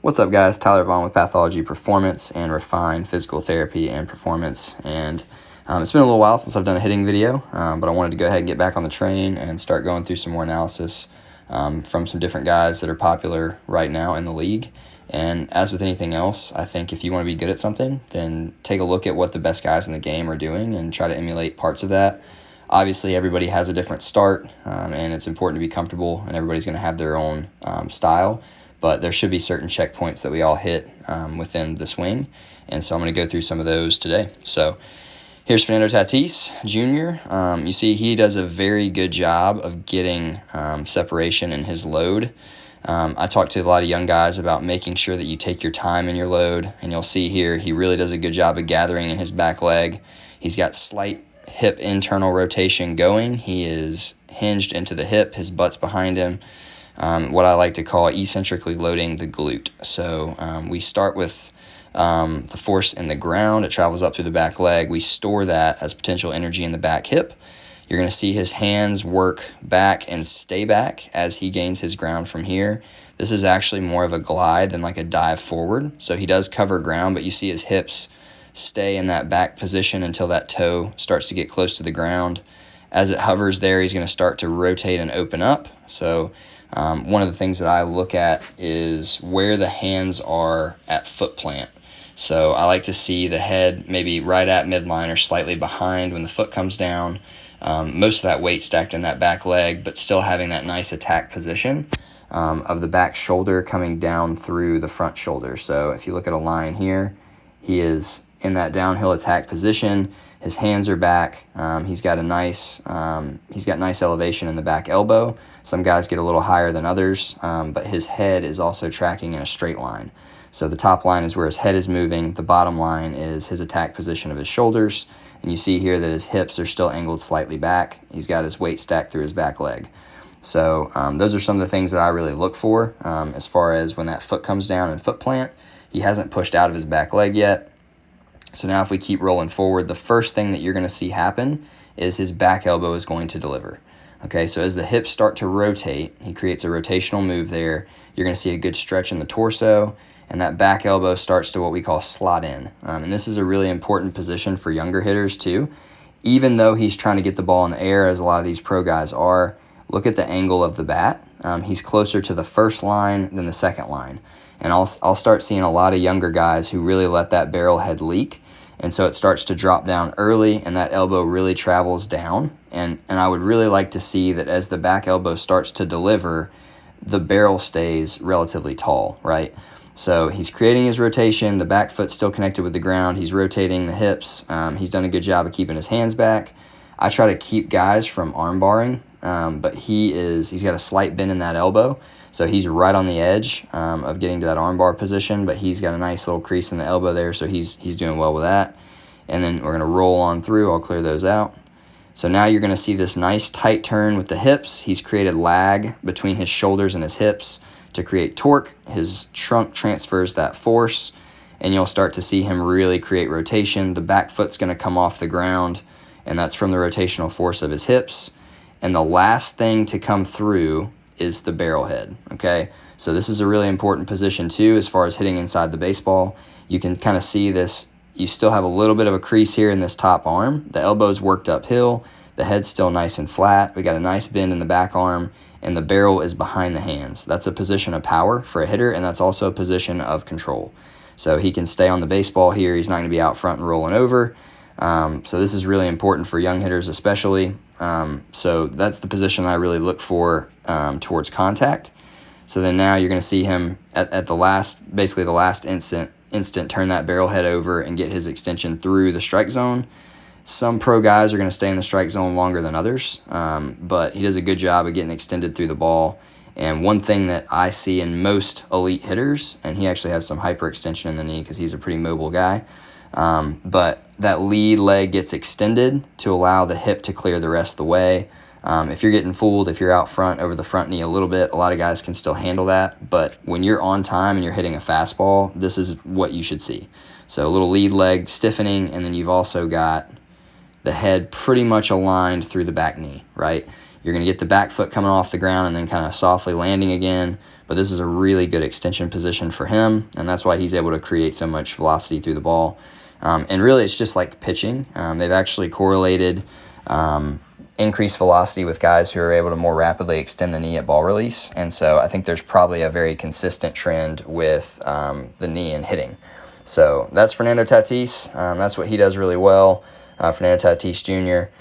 What's up, guys? Tyler Vaughn with Pathology Performance and Refined Physical Therapy and Performance. And it's been a little while since I've done a hitting video, but I wanted to go ahead and get back on the train and start going through some more analysis from some different guys that are popular right now in the league. And as with anything else, I think if you want to be good at something, then take a look at what the best guys in the game are doing and try to emulate parts of that. Obviously, everybody has a different start, and it's important to be comfortable, and everybody's going to have their own style. But there should be certain checkpoints that we all hit within the swing. And so I'm going to go through some of those today. So here's Fernando Tatis Jr. You see he does a very good job of getting separation in his load. I talked to a lot of young guys about making sure that you take your time in your load. And you'll see here he really does a good job of gathering in his back leg. He's got slight hip internal rotation going. He is hinged into the hip. His butt's behind him. What I like to call eccentrically loading the glute. So we start with the force in the ground. It travels up through the back leg. We store that as potential energy in the back hip. You're going to see his hands work back and stay back as he gains his ground from here. This is actually more of a glide than like a dive forward. So he does cover ground, but you see his hips stay in that back position until that toe starts to get close to the ground. As it hovers there, he's going to start to rotate and open up. So one of the things that I look at is where the hands are at foot plant. So I like to see the head maybe right at midline or slightly behind when the foot comes down. Most of that weight stacked in that back leg, but still having that nice attack position of the back shoulder coming down through the front shoulder. So if you look at a line here, he is in that downhill attack position. His hands are back. He's got nice elevation in the back elbow. Some guys get a little higher than others, but his head is also tracking in a straight line. So the top line is where his head is moving. The bottom line is his attack position of his shoulders. And you see here that his hips are still angled slightly back. He's got his weight stacked through his back leg. So those are some of the things that I really look for as far as when that foot comes down in foot plant. He hasn't pushed out of his back leg yet. So now if we keep rolling forward, the first thing that you're going to see happen is his back elbow is going to deliver. Okay, so as the hips start to rotate, he creates a rotational move there. You're going to see a good stretch in the torso, and that back elbow starts to what we call slot in. And this is a really important position for younger hitters too. Even though he's trying to get the ball in the air, as a lot of these pro guys are, look at the angle of the bat. He's closer to the first line than the second line. And I'll start seeing a lot of younger guys who really let that barrel head leak. And so it starts to drop down early, and that elbow really travels down. And I would really like to see that as the back elbow starts to deliver, the barrel stays relatively tall, right? So he's creating his rotation. The back foot's still connected with the ground. He's rotating the hips. He's done a good job of keeping his hands back. I try to keep guys from arm barring, but he's got a slight bend in that elbow. So he's right on the edge of getting to that armbar position, but he's got a nice little crease in the elbow there, so he's doing well with that. And then we're going to roll on through. I'll clear those out. So now you're going to see this nice tight turn with the hips. He's created lag between his shoulders and his hips to create torque. His trunk transfers that force, and you'll start to see him really create rotation. The back foot's going to come off the ground, and that's from the rotational force of his hips. And the last thing to come through is the barrel head, okay? So this is a really important position too as far as hitting inside the baseball. You can kind of see this. You still have a little bit of a crease here in this top arm. The elbow's worked uphill. The head's still nice and flat. We got a nice bend in the back arm, and the barrel is behind the hands. That's a position of power for a hitter, and that's also a position of control. So he can stay on the baseball here. He's not going to be out front and rolling over. So this is really important for young hitters especially. So that's the position I really look for towards contact. So then now you're going to see him at the last instant turn that barrel head over and get his extension through the strike zone. Some pro guys are going to stay in the strike zone longer than others, but he does a good job of getting extended through the ball. And one thing that I see in most elite hitters, and he actually has some hyperextension in the knee because he's a pretty mobile guy, but that lead leg gets extended to allow the hip to clear the rest of the way. If you're getting fooled, if you're out front over the front knee a little bit, a lot of guys can still handle that. But when you're on time and you're hitting a fastball, this is what you should see. So a little lead leg stiffening, and then you've also got the head pretty much aligned through the back knee, right? You're going to get the back foot coming off the ground and then kind of softly landing again, but this is a really good extension position for him, and that's why he's able to create so much velocity through the ball. And really, it's just like pitching. They've actually correlated increased velocity with guys who are able to more rapidly extend the knee at ball release. And so I think there's probably a very consistent trend with the knee and hitting. So that's Fernando Tatis. That's what he does really well. Fernando Tatis Jr.